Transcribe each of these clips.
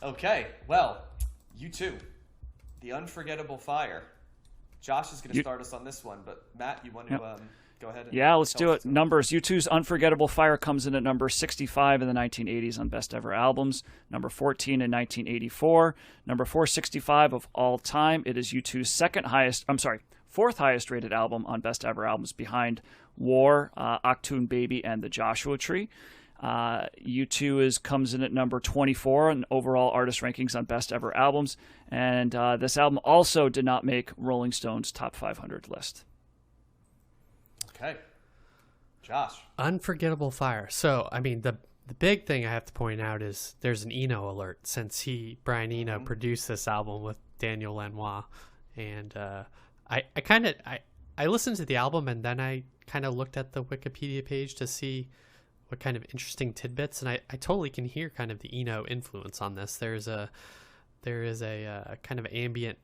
Okay, well, U2, The Unforgettable Fire. Josh is going to start us on this one, but Matt, you want to go ahead and Yeah, let's tell do us it. what's going Numbers. U2's Unforgettable Fire comes in at number 65 in the 1980s on Best Ever Albums, number 14 in 1984, number 465 of all time. It is U2's fourth highest rated album on Best Ever Albums behind War, Achtung Baby, and The Joshua Tree. U2 comes in at number 24 in overall artist rankings on Best Ever Albums, and this album also did not make Rolling Stone's Top 500 list. Okay. Josh. Unforgettable Fire. So, I mean, the big thing I have to point out is there's an Eno alert, since Brian Eno produced this album with Daniel Lanois. And I listened to the album, and then I kind of looked at the Wikipedia page to see what kind of interesting tidbits, and I totally can hear kind of the Eno influence on this. There is a kind of ambient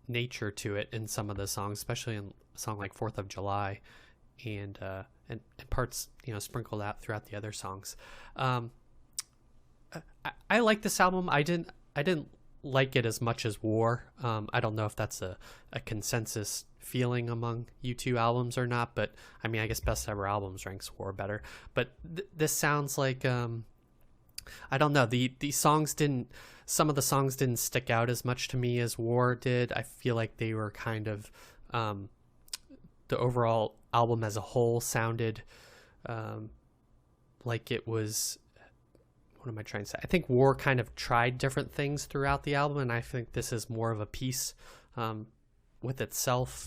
nature to it in some of the songs, especially in a song like 4th of July, and parts sprinkled out throughout the other songs. I like this album. I didn't like it as much as War. I don't know if that's a consensus feeling among U2 albums or not, but I mean, I guess Best Ever Albums ranks War better. But this sounds like I don't know. Some of the songs didn't stick out as much to me as War did. I feel like they were kind of the overall album as a whole sounded like it was. What am I trying to say? I think War kind of tried different things throughout the album, and I think this is more of a piece with itself.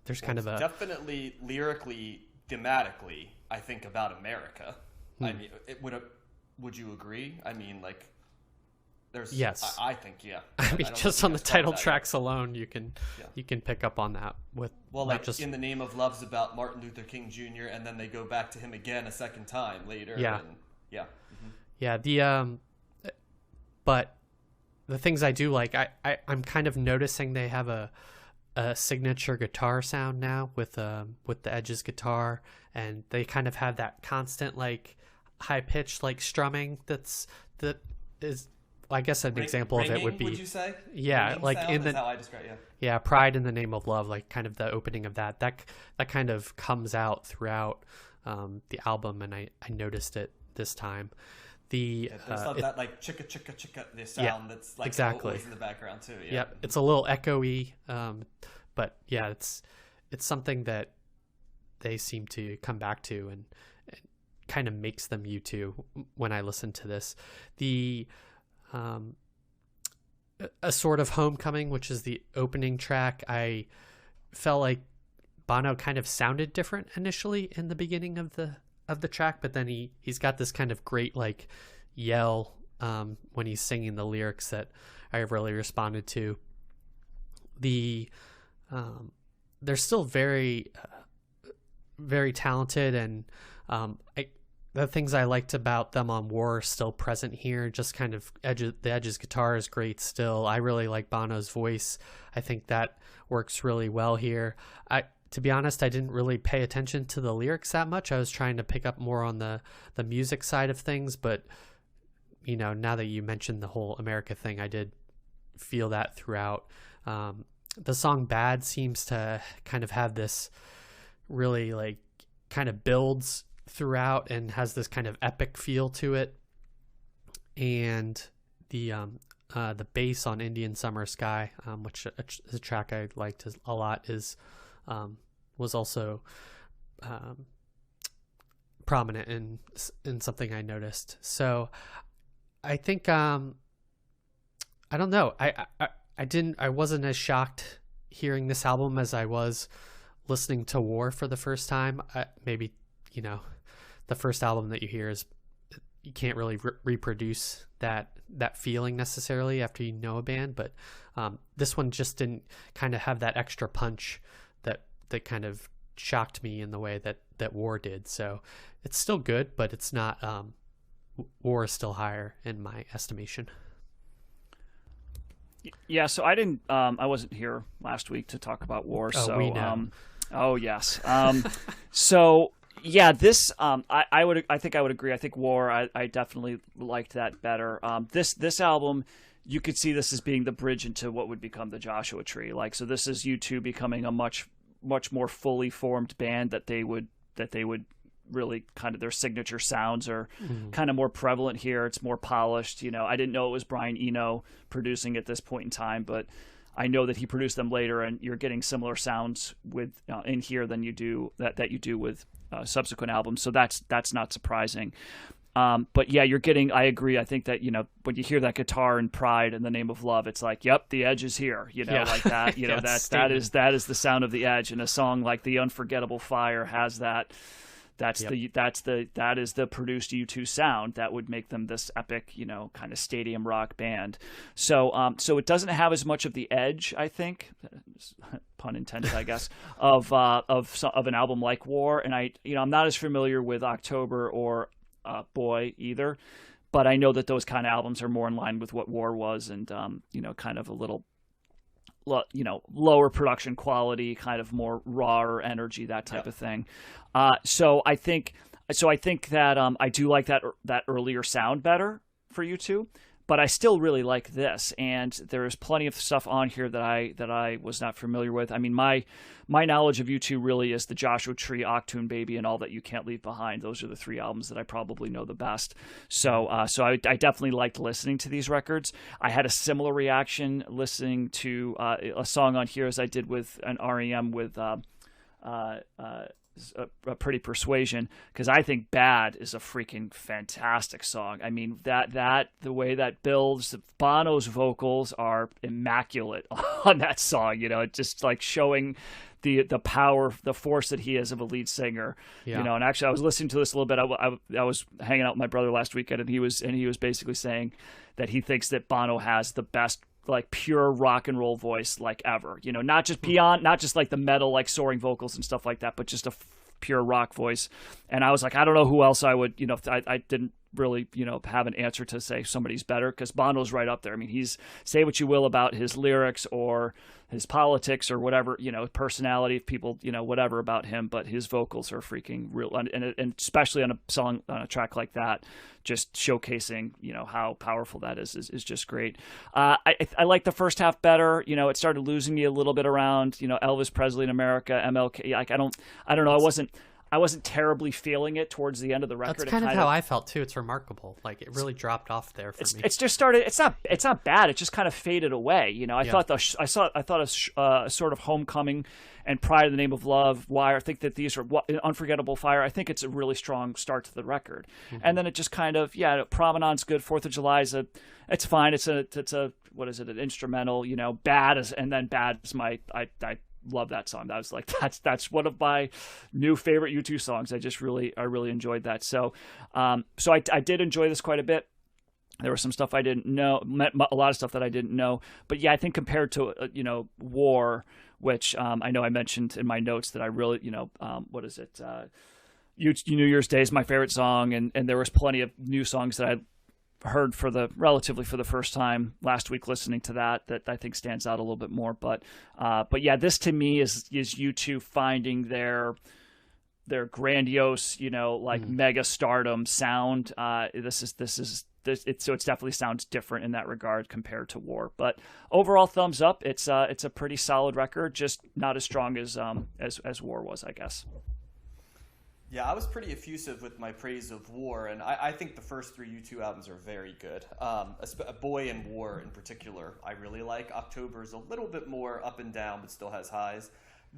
There's kind of a definitely lyrically, thematically, I think about America. I mean, would you agree? I mean, like, there's yes. I think yeah. I mean, just on the title tracks alone, you can pick up on that with like just In the Name of Love's about Martin Luther King Jr., and then they go back to him again a second time later. Yeah. And, yeah. Mm-hmm. Yeah, but the things I do like, I'm kind of noticing they have a signature guitar sound now with the Edge's guitar, and they kind of have that constant like high pitched like strumming that is, I guess an example ringing, of it would be, would you say? Yeah, ringing like sound in the is how I describe it. Yeah, Pride in the Name of Love, like kind of the opening of that kind of comes out throughout the album, and I noticed it this time. There's that like chicka chicka chicka this sound that's like exactly always in the background too. Yeah. Yep, it's a little echoey, but yeah, it's something that they seem to come back to, and kind of makes them U2 when I listen to this. The A Sort of Homecoming, which is the opening track, I felt like Bono kind of sounded different initially in the beginning of the track, but then he's got this kind of great like yell when he's singing the lyrics that I really responded to. They're still very very talented, and the things I liked about them on War are still present here. Just kind of the Edge's guitar is great still. I really like Bono's voice. I think that works really well here. To be honest, I didn't really pay attention to the lyrics that much. I was trying to pick up more on the music side of things, but now that you mentioned the whole America thing, I did feel that throughout. The song Bad seems to kind of have this really like kind of builds throughout and has this kind of epic feel to it. And the bass on Indian Summer Sky, which is a track I liked a lot, was also prominent in something I noticed. So I think I don't know. I wasn't as shocked hearing this album as I was listening to War for the first time. Maybe the first album that you hear is, you can't really reproduce that feeling necessarily after you know a band, but this one just didn't kind of have that extra punch that kind of shocked me in the way that War did. So it's still good, but it's not. War is still higher in my estimation. Yeah, so I wasn't here last week to talk about War. Oh, so we know. Oh yes. So Yeah, this I think I would agree. I think War I definitely liked that better. This album, you could see this as being the bridge into what would become the Joshua Tree. Like, so this is U2 becoming a much more fully formed band that they would really kind of, their signature sounds are kind of more prevalent here. It's more polished. I didn't know it was Brian Eno producing at this point in time, but I know that he produced them later, and you're getting similar sounds with in here than you do that you do with subsequent albums. So that's not surprising. But yeah, you're getting. I agree. I think that when you hear that guitar in Pride in the Name of Love, it's like, yep, the Edge is here. Like that. Yeah, that is the sound of the Edge, and a song like the Unforgettable Fire has that. That is the produced U2 sound that would make them this epic, kind of stadium rock band. So it doesn't have as much of the edge, I think, pun intended, I guess, of an album like War. And I'm not as familiar with October or Boy either, but I know that those kind of albums are more in line with what War was, and kind of a little lower production quality, kind of more raw energy, that type of thing. So I think that I do like that earlier sound better for U2, but I still really like this. And there is plenty of stuff on here that I was not familiar with. I mean, my knowledge of U2 really is the Joshua Tree, Octoon Baby, and All That You Can't Leave Behind. Those are the three albums that I probably know the best. So I definitely liked listening to these records. I had a similar reaction listening to a song on here as I did with an REM with a Pretty Persuasion, because I think Bad is a freaking fantastic song. I mean, that the way that builds, Bono's vocals are immaculate on that song. Just like showing the power, the force that he is of a lead singer. Yeah. And actually I was listening to this a little bit. I was hanging out with my brother last weekend, and he was basically saying that he thinks that Bono has the best, like, pure rock and roll voice like ever, not just like the metal, like soaring vocals and stuff like that, but just a pure rock voice. And I was like, I don't know who else I would, I didn't really, have an answer to say somebody's better, because Bono's right up there. I mean, say what you will about his lyrics or his politics or whatever, personality, people, whatever about him, but his vocals are freaking real. And especially on a track like that, just showcasing, how powerful that is just great. I like the first half better. It started losing me a little bit around, Elvis Presley in America, MLK. Like, I don't know. I wasn't terribly feeling it towards the end of the record. That's kind of how I felt too. It's remarkable. Like, it really dropped off there for me. It's just started. It's not bad. It just kind of faded away. I thought a sort of Homecoming and Pride in the Name of Love, Wire. I think that these are Unforgettable Fire. I think it's a really strong start to the record, and then it just kind of Promenad's good. 4th of July it's fine. It's a what is it? An instrumental. Bad is, and then Bad is I love that song. That was like, that's one of my new favorite U2 songs. I really enjoyed that. So I did enjoy this quite a bit. There was some stuff I didn't know, a lot of stuff that I didn't know. But yeah, I think compared to War, which I know I mentioned in my notes that I really what is it? New Year's Day is my favorite song, and there was plenty of new songs that I heard for the first time last week listening to that I think stands out a little bit more. But yeah, this to me is U2 finding their grandiose, mega stardom sound. It definitely sounds different in that regard compared to War. But overall, thumbs up. It's a pretty solid record, just not as strong as War was, I guess. Yeah, I was pretty effusive with my praise of War, and I think the first three U2 albums are very good. Boy and War in particular, I really like. October is a little bit more up and down, but still has highs.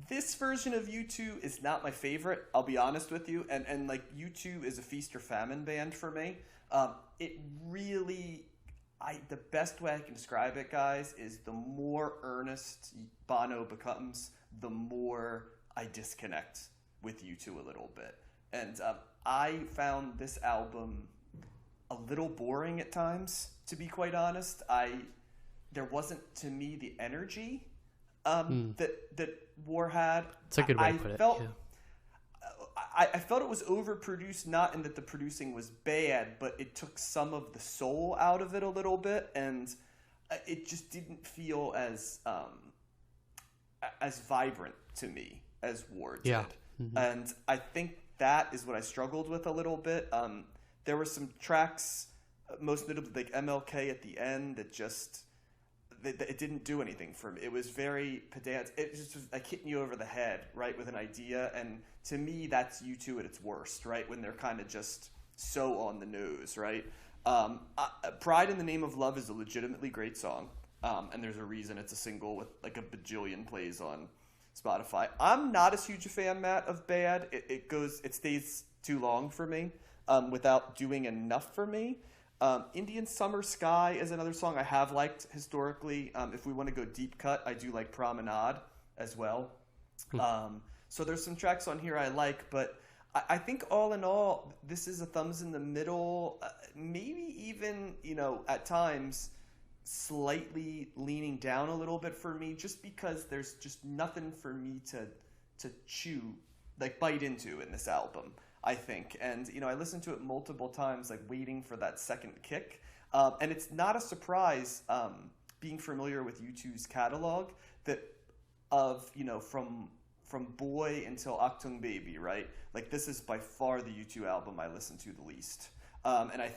This version of U2 is not my favorite, I'll be honest with you, and like, U2 is a feast or famine band for me. It really, the best way I can describe it, guys, is the more earnest Bono becomes, the more I disconnect with U2 a little bit. And I found this album a little boring at times, to be quite honest. There wasn't, to me, the energy that War had. It's a good way to put it. I felt it was overproduced, not in that the producing was bad, but it took some of the soul out of it a little bit, and it just didn't feel as vibrant to me as War did. Yeah. Mm-hmm. And I think that is what I struggled with a little bit. There were some tracks, most notably like MLK at the end, that just it didn't do anything for me. It was very pedantic. It just was like hitting you over the head, right, with an idea. And to me, that's U2 at its worst, right, when they're kind of just so on the nose, right? Pride in the Name of Love is a legitimately great song, and there's a reason it's a single with like a bajillion plays on Spotify. I'm not as huge a fan, Matt, of Bad. It stays too long for me, without doing enough for me. Indian Summer Sky is another song I have liked historically. If we want to go deep cut, I do like Promenade as well. So there's some tracks on here I like, but I think all in all, this is a thumbs in the middle, maybe even, at times slightly leaning down a little bit for me, just because there's just nothing for me to chew, like bite into in this album, I think. And, I listened to it multiple times, like waiting for that second kick. And it's not a surprise, being familiar with U2's catalog, that from Boy until Achtung Baby, right? Like, this is by far the U2 album I listen to the least. And I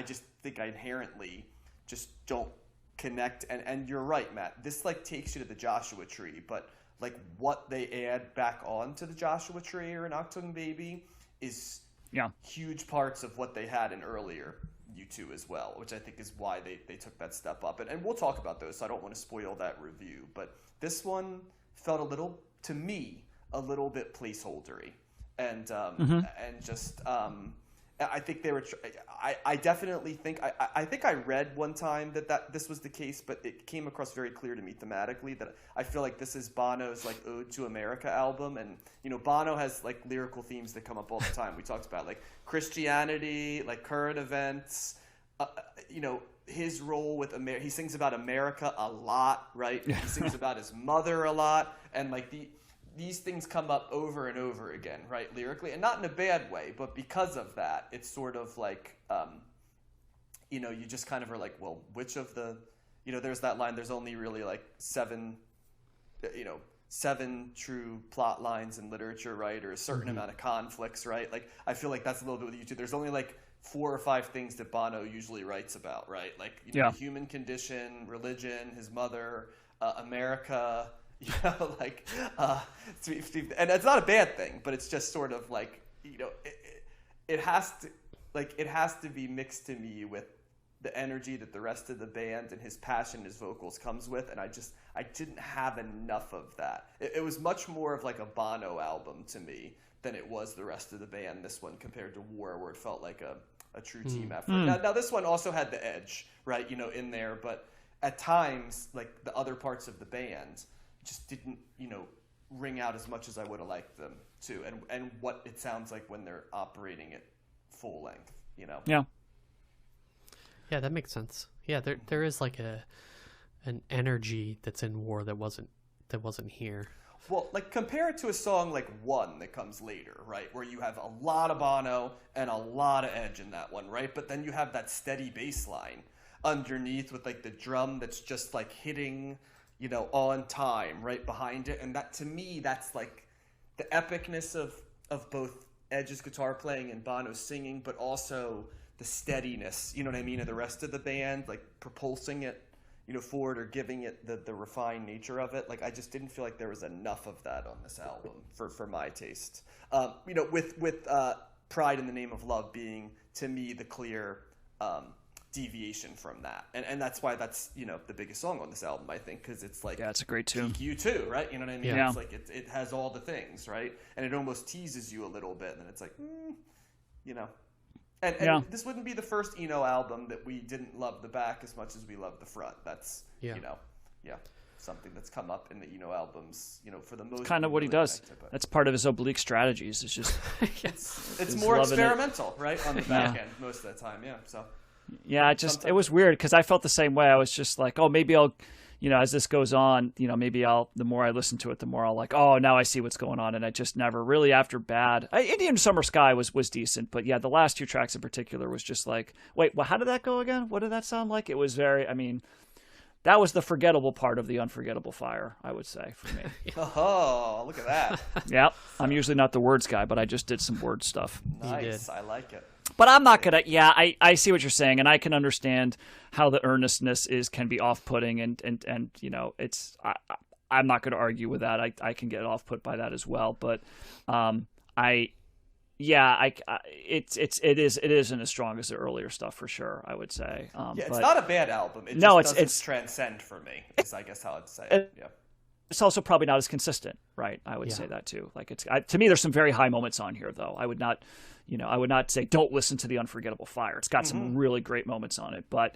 just think I inherently just don't connect. And you're right, Matt. This, like, takes you to the Joshua Tree, but, like, what they add back on to the Joshua Tree or in Achtung Baby is huge parts of what they had in earlier U2 as well, which I think is why they took that step up. And we'll talk about those, so I don't want to spoil that review. But this one felt to me, a little bit placeholdery. And I think they were. I definitely think. I think I read one time that this was the case, but it came across very clear to me thematically that I feel like this is Bono's like Ode to America album, and Bono has like lyrical themes that come up all the time. We talked about like Christianity, like current events. His role with America. He sings about America a lot, right? He sings about his mother a lot, and like these things come up over and over again, right, lyrically, and not in a bad way, but because of that, it's sort of like, you just kind of are like, well, which of the, there's that line, there's only really like seven true plot lines in literature, right, or a certain amount of conflicts, right? Like, I feel like that's a little bit with YouTube. There's only like 4 or 5 things that Bono usually writes about, right? Like, the human condition, religion, his mother, America. And it's not a bad thing, but it's just sort of like, it has to be mixed to me with the energy that the rest of the band and his passion, his vocals comes with, and I didn't have enough of that. It was much more of like a Bono album to me than it was the rest of the band, this one, compared to War, where it felt like a true team effort. Now this one also had the edge, right, in there, but at times, like, the other parts of the band just didn't, ring out as much as I would have liked them to, and what it sounds like when they're operating at full length, Yeah, that makes sense. Yeah, there is like an energy that's in War that wasn't here. Well, like, compare it to a song like One that comes later, right, where you have a lot of Bono and a lot of edge in that one, right, but then you have that steady bass line underneath with like the drum that's just like hitting, on time right behind it. And that, to me, that's like the epicness of both Edge's guitar playing and Bono's singing, but also the steadiness, of the rest of the band, like propulsing it, forward, or giving it the refined nature of it. Like, I just didn't feel like there was enough of that on this album for my taste. With Pride in the Name of Love being, to me, the clear deviation from that, and that's why that's the biggest song on this album, I think, because it's like, it's a great tune. U2, right? You know what I mean? Yeah. It's like it has all the things, right? And it almost teases you a little bit, and then it's like, And this wouldn't be the first Eno album that we didn't love the back as much as we love the front. That's something that's come up in the Eno albums, for the most. It's kind of what he does. That's part of his oblique strategies. It's just it's more experimental, right, on the back end most of the time. Yeah, so. Yeah, it was weird because I felt the same way. I was just like, oh, maybe I'll, as this goes on, maybe the more I listen to it, the more I'll like, oh, now I see what's going on. And I just never really, after Bad, Indian Summer Sky was decent. But yeah, the last 2 tracks in particular was just like, wait, well, how did that go again? What did that sound like? It was very, that was the forgettable part of the Unforgettable Fire, I would say, for me. Oh, look at that. Yeah, I'm usually not the words guy, but I just did some word stuff. Nice. I like it. But I'm not gonna. Yeah, I see what you're saying, and I can understand how the earnestness can be off-putting, and you know, it's. I'm not going to argue with that. I can get off-put by that as well, but it isn't as strong as the earlier stuff for sure, I would say. It's not a bad album. It just doesn't transcend for me. Is I guess how I'd say it. Yeah. It's also probably not as consistent, right? I would say that too. Like to me, there's some very high moments on here, though. I would not say don't listen to the Unforgettable Fire. It's got some really great moments on it, but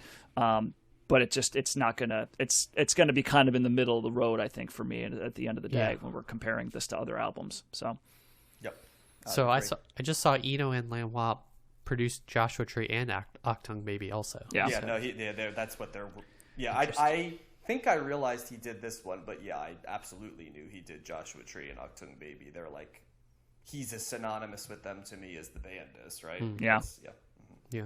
it's gonna be kind of in the middle of the road, I think, for me at the end of the day when we're comparing this to other albums. So, yep. So I just saw Eno and Lanois produce Joshua Tree and Octung Baby also. Yeah. Yeah. No. That's what they're. Yeah. I think I realized he did this one, but yeah, I absolutely knew he did Joshua Tree and Octung Baby. They're like, he's as synonymous with them to me as the band is, right? Yeah. Yeah. Yeah.